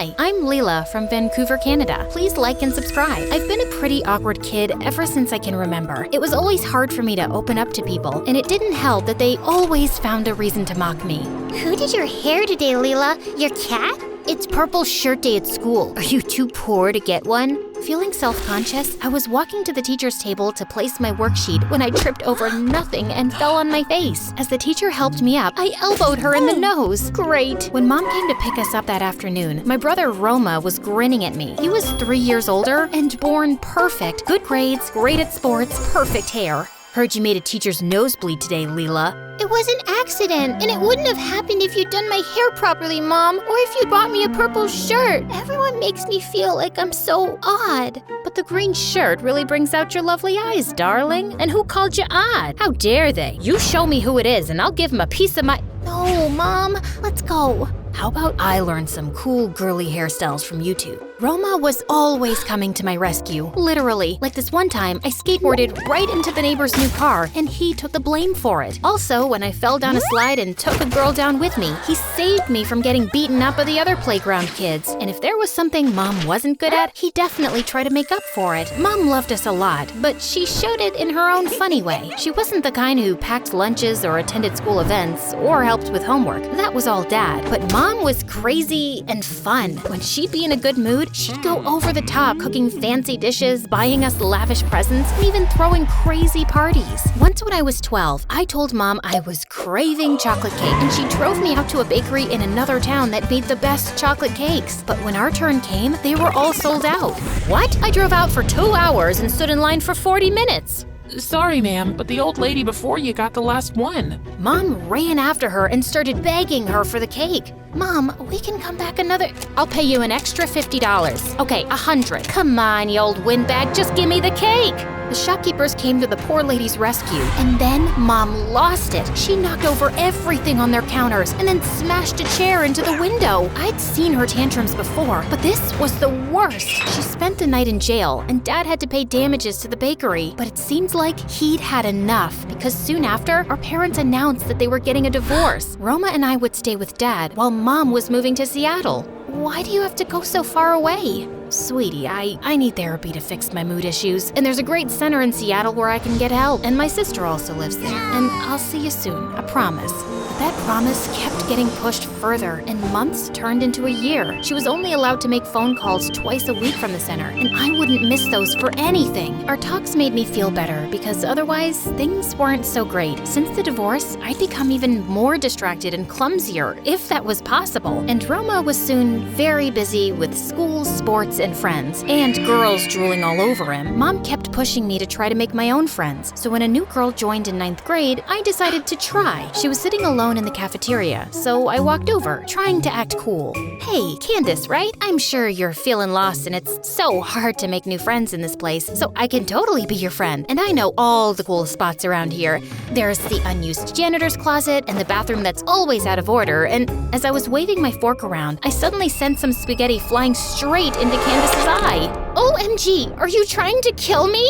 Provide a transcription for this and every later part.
Hi, I'm Leela from Vancouver, Canada. Please like and subscribe. I've been a pretty awkward kid ever since I can remember. It was always hard for me to open up to people, and it didn't help that they always found a reason to mock me. Who did your hair today, Leela? Your cat? It's purple shirt day at school. Are you too poor to get one? Feeling self-conscious, I was walking to the teacher's table to place my worksheet when I tripped over nothing and fell on my face. As the teacher helped me up, I elbowed her in the nose. Great. When Mom came to pick us up that afternoon, my brother Roma was grinning at me. He was 3 years older and born perfect. Good grades, great at sports, perfect hair. Heard you made a teacher's nose bleed today, Leela. It was an accident, and it wouldn't have happened if you'd done my hair properly, Mom, or if you'd bought me a purple shirt. Everyone makes me feel like I'm so odd. But the green shirt really brings out your lovely eyes, darling. And who called you odd? How dare they? You show me who it is, and I'll give him a piece of my… No, Mom, let's go. How about I learn some cool girly hairstyles from YouTube? Roma was always coming to my rescue, literally. Like this one time, I skateboarded right into the neighbor's new car, and he took the blame for it. Also, when I fell down a slide and took a girl down with me, he saved me from getting beaten up by the other playground kids. And if there was something Mom wasn't good at, he definitely tried to make up for it. Mom loved us a lot, but she showed it in her own funny way. She wasn't the kind who packed lunches or attended school events or helped with homework. That was all Dad. But Mom was crazy and fun. When she'd be in a good mood, she'd go over the top, cooking fancy dishes, buying us lavish presents, and even throwing crazy parties. Once when I was 12, I told Mom I was craving chocolate cake, and she drove me out to a bakery in another town that made the best chocolate cakes. But when our turn came, they were all sold out. What? I drove out for 2 hours and stood in line for 40 minutes. Sorry, ma'am, but the old lady before you got the last one. Mom ran after her and started begging her for the cake. Mom, we can come back another… I'll pay you an extra $50. Okay, $100. Come on, you old windbag, just give me the cake. The shopkeepers came to the poor lady's rescue, and then Mom lost it. She knocked over everything on their counters and then smashed a chair into the window. I'd seen her tantrums before, but this was the worst. She spent the night in jail, and Dad had to pay damages to the bakery. But it seems like he'd had enough, because soon after, our parents announced that they were getting a divorce. Roma and I would stay with Dad, while Mom was moving to Seattle. Why do you have to go so far away? Sweetie, I need therapy to fix my mood issues, and there's a great center in Seattle where I can get help, and my sister also lives there, and I'll see you soon, I promise. But that promise kept getting pushed further, and months turned into a year. She was only allowed to make phone calls twice a week from the center, and I wouldn't miss those for anything. Our talks made me feel better, because otherwise, things weren't so great. Since the divorce, I'd become even more distracted and clumsier, if that was possible, and Roma was soon very busy with school, sports, and friends, and girls drooling all over him. Mom kept pushing me to try to make my own friends, so when a new girl joined in 9th grade, I decided to try. She was sitting alone in the cafeteria, so I walked over, trying to act cool. Hey, Candace, right? I'm sure you're feeling lost and it's so hard to make new friends in this place, so I can totally be your friend, and I know all the cool spots around here. There's the unused janitor's closet and the bathroom that's always out of order, and as I was waving my fork around, I suddenly sent some spaghetti flying straight into Candace's eye. OMG, are you trying to kill me?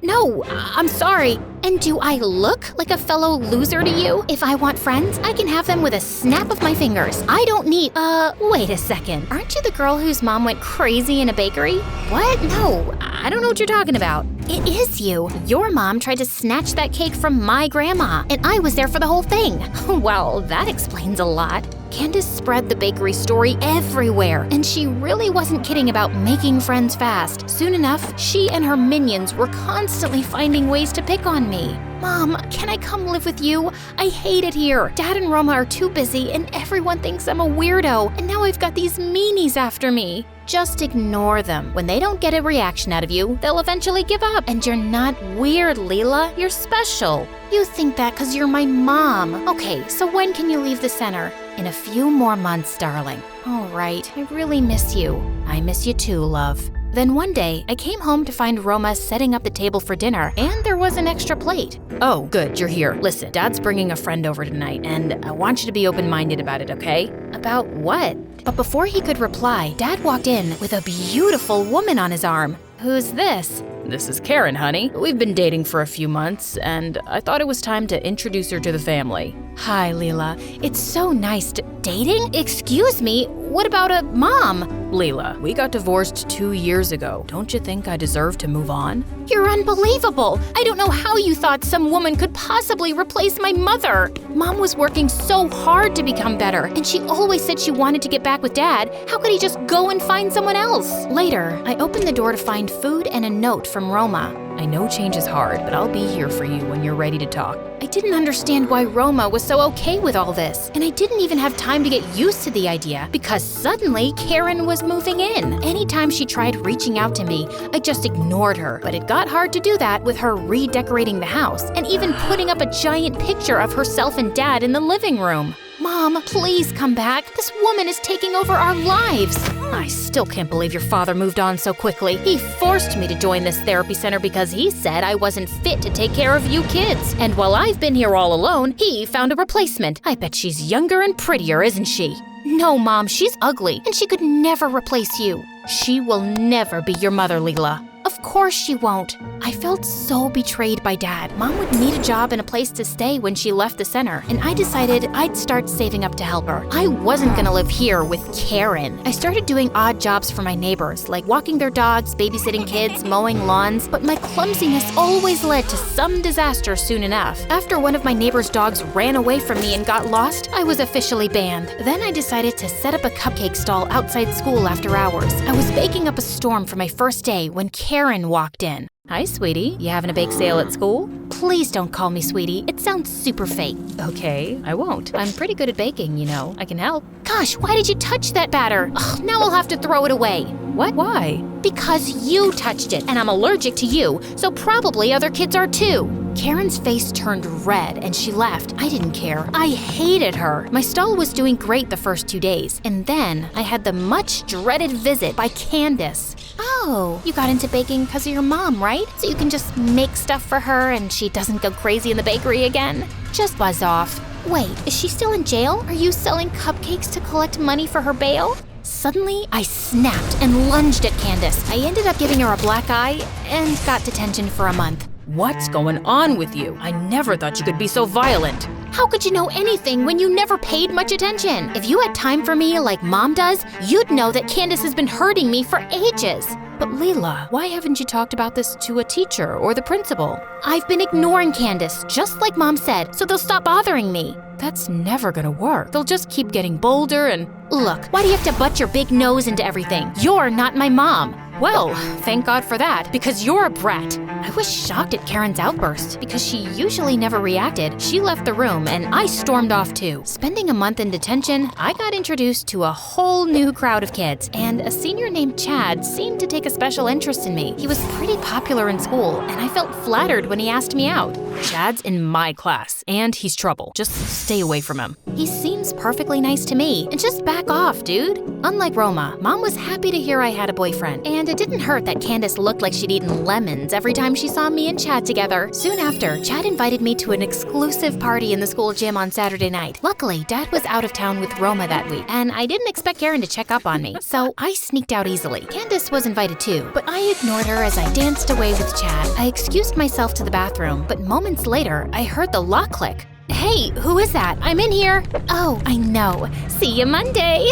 No, I'm sorry. And do I look like a fellow loser to you? If I want friends, I can have them with a snap of my fingers. I don't need… wait a second. Aren't you the girl whose mom went crazy in a bakery? What? No, I don't know what you're talking about. It is you. Your mom tried to snatch that cake from my grandma, and I was there for the whole thing. Well, that explains a lot. Candace spread the bakery story everywhere, and she really wasn't kidding about making friends fast. Soon enough, she and her minions were constantly finding ways to pick on me. Mom, can I come live with you? I hate it here. Dad and Roma are too busy, and everyone thinks I'm a weirdo, and now I've got these meanies after me. Just ignore them. When they don't get a reaction out of you, they'll eventually give up. And you're not weird, Leela. You're special. You think that because you're my mom. Okay, so when can you leave the center? In a few more months, darling. All right, I really miss you. I miss you too, love. Then one day, I came home to find Roma setting up the table for dinner, and there was an extra plate. Oh, good, you're here. Listen, Dad's bringing a friend over tonight, and I want you to be open-minded about it, okay? About what? But before he could reply, Dad walked in with a beautiful woman on his arm. Who's this? This is Karen, honey. We've been dating for a few months, and I thought it was time to introduce her to the family. Hi, Leela. It's so nice to... Dating? Excuse me, what about a mom? Leela, we got divorced 2 years ago. Don't you think I deserve to move on? You're unbelievable. I don't know how you thought some woman could possibly replace my mother. Mom was working so hard to become better, and she always said she wanted to get back with Dad. How could he just go and find someone else? Later, I opened the door to find food and a note from Roma. I know change is hard, but I'll be here for you when you're ready to talk. I didn't understand why Roma was so okay with all this, and I didn't even have time to get used to the idea because suddenly Karen was moving in. Anytime she tried reaching out to me, I just ignored her, but it got hard to do that with her redecorating the house and even putting up a giant picture of herself and Dad in the living room. Mom, please come back. This woman is taking over our lives. I still can't believe your father moved on so quickly. He forced me to join this therapy center because he said I wasn't fit to take care of you kids. And while I've been here all alone, he found a replacement. I bet she's younger and prettier, isn't she? No, Mom, she's ugly, and she could never replace you. She will never be your mother, Leela. Of course she won't. I felt so betrayed by Dad. Mom would need a job and a place to stay when she left the center, and I decided I'd start saving up to help her. I wasn't gonna live here with Karen. I started doing odd jobs for my neighbors, like walking their dogs, babysitting kids, mowing lawns, but my clumsiness always led to some disaster soon enough. After one of my neighbor's dogs ran away from me and got lost, I was officially banned. Then I decided to set up a cupcake stall outside school after hours. I was baking up a storm for my first day when Karen walked in. Hi, sweetie. You having a bake sale at school? Please don't call me sweetie. It sounds super fake. Okay, I won't. I'm pretty good at baking, you know. I can help. Gosh, why did you touch that batter? Ugh, now I'll have to throw it away. What? Why? Because you touched it, and I'm allergic to you, so probably other kids are too. Karen's face turned red and she left. I didn't care. I hated her. My stall was doing great the first 2 days, and then I had the much dreaded visit by Candace. Oh, you got into baking because of your mom, right? So you can just make stuff for her and she doesn't go crazy in the bakery again? Just buzz off. Wait, is she still in jail? Are you selling cupcakes to collect money for her bail? Suddenly, I snapped and lunged at Candace. I ended up giving her a black eye and got detention for a month. What's going on with you? I never thought you could be so violent. How could you know anything when you never paid much attention? If you had time for me like Mom does, you'd know that Candace has been hurting me for ages. But Leela, why haven't you talked about this to a teacher or the principal? I've been ignoring Candace, just like Mom said, so they'll stop bothering me. That's never gonna work. They'll just keep getting bolder and... Look, why do you have to butt your big nose into everything? You're not my mom. Well, thank God for that, because you're a brat. I was shocked at Karen's outburst. Because she usually never reacted, she left the room and I stormed off too. Spending a month in detention, I got introduced to a whole new crowd of kids, and a senior named Chad seemed to take a special interest in me. He was pretty popular in school, and I felt flattered when he asked me out. Chad's in my class, and he's trouble. Just stay away from him. He seems perfectly nice to me, and just back off, dude. Unlike Roma, Mom was happy to hear I had a boyfriend, and it didn't hurt that Candace looked like she'd eaten lemons every time she saw me and Chad together. Soon after, Chad invited me to an exclusive party in the school gym on Saturday night. Luckily, Dad was out of town with Roma that week, and I didn't expect Karen to check up on me, so I sneaked out easily. Candace was invited too, but I ignored her as I danced away with Chad. I excused myself to the bathroom, but moments later, I heard the lock click. Hey, who is that? I'm in here. Oh, I know. See you Monday.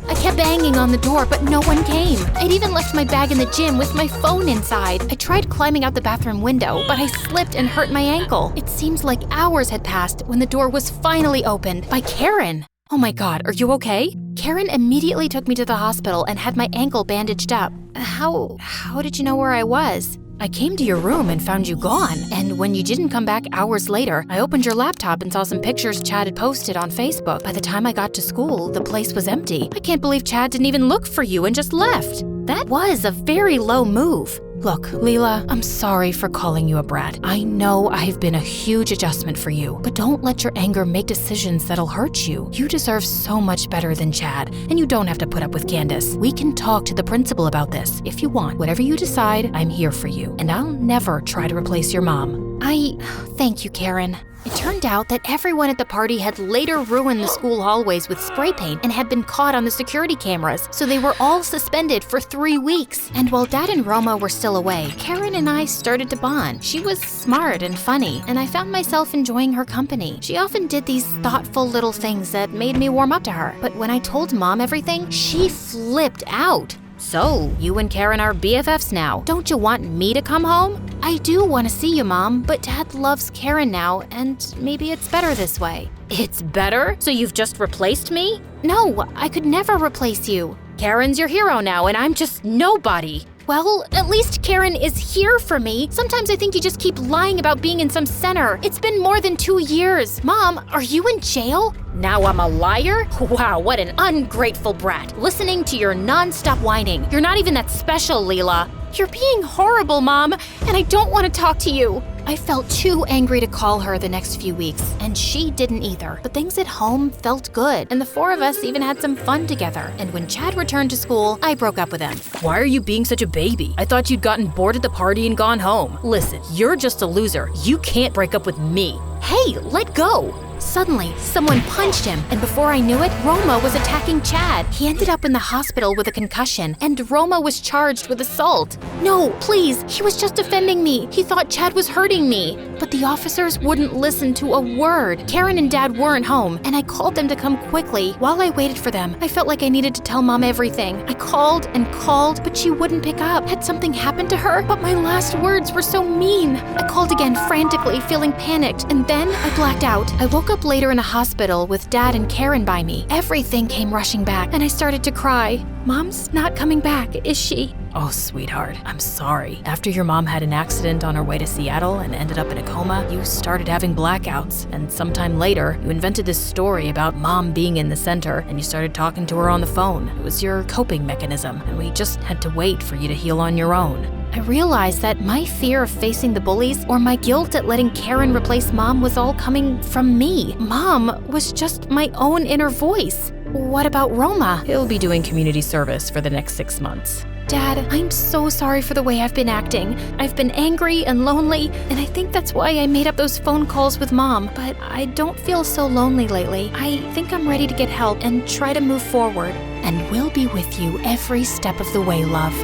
I kept banging on the door, but no one came. I'd even left my bag in the gym with my phone inside. I tried climbing out the bathroom window, but I slipped and hurt my ankle. It seems like hours had passed when the door was finally opened by Karen. Oh my God, are you okay? Karen immediately took me to the hospital and had my ankle bandaged up. How did you know where I was? I came to your room and found you gone. And when you didn't come back hours later, I opened your laptop and saw some pictures Chad had posted on Facebook. By the time I got to school, the place was empty. I can't believe Chad didn't even look for you and just left. That was a very low move. Look, Leela, I'm sorry for calling you a brat. I know I've been a huge adjustment for you, but don't let your anger make decisions that'll hurt you. You deserve so much better than Chad, and you don't have to put up with Candace. We can talk to the principal about this if you want. Whatever you decide, I'm here for you, and I'll never try to replace your mom. Thank you, Karen. It turned out that everyone at the party had later ruined the school hallways with spray paint and had been caught on the security cameras, so they were all suspended for 3 weeks. And while Dad and Roma were still away, Karen and I started to bond. She was smart and funny, and I found myself enjoying her company. She often did these thoughtful little things that made me warm up to her. But when I told Mom everything, she flipped out. So, you and Karen are BFFs now. Don't you want me to come home? I do want to see you, Mom, but Dad loves Karen now, and maybe it's better this way. It's better? So you've just replaced me? No, I could never replace you. Karen's your hero now, and I'm just nobody. Well, at least Karen is here for me. Sometimes I think you just keep lying about being in some center. It's been more than 2 years. Mom, are you in jail? Now I'm a liar? Wow, what an ungrateful brat. Listening to your non-stop whining. You're not even that special, Leela. You're being horrible, Mom, and I don't want to talk to you. I felt too angry to call her the next few weeks, and she didn't either. But things at home felt good, and the 4 of us even had some fun together. And when Chad returned to school, I broke up with him. Why are you being such a baby? I thought you'd gotten bored at the party and gone home. Listen, you're just a loser. You can't break up with me. Hey, let go! Suddenly, someone punched him, and before I knew it, Roma was attacking Chad. He ended up in the hospital with a concussion, and Roma was charged with assault. No, please, he was just defending me. He thought Chad was hurting me. But the officers wouldn't listen to a word. Karen and Dad weren't home, and I called them to come quickly. While I waited for them, I felt like I needed to tell Mom everything. I called and called, but she wouldn't pick up. Had something happened to her? But my last words were so mean. I called again frantically, feeling panicked, and then I blacked out. I woke up later in a hospital with Dad and Karen by me. Everything came rushing back, and I started to cry. Mom's not coming back, is she? Oh, sweetheart, I'm sorry. After your mom had an accident on her way to Seattle and ended up in a coma, you started having blackouts. And sometime later, you invented this story about Mom being in the center, and you started talking to her on the phone. It was your coping mechanism, and we just had to wait for you to heal on your own. I realized that my fear of facing the bullies or my guilt at letting Karen replace Mom was all coming from me. Mom was just my own inner voice. What about Roma? He'll be doing community service for the next 6 months. Dad, I'm so sorry for the way I've been acting. I've been angry and lonely, and I think that's why I made up those phone calls with Mom. But I don't feel so lonely lately. I think I'm ready to get help and try to move forward. And we'll be with you every step of the way, love.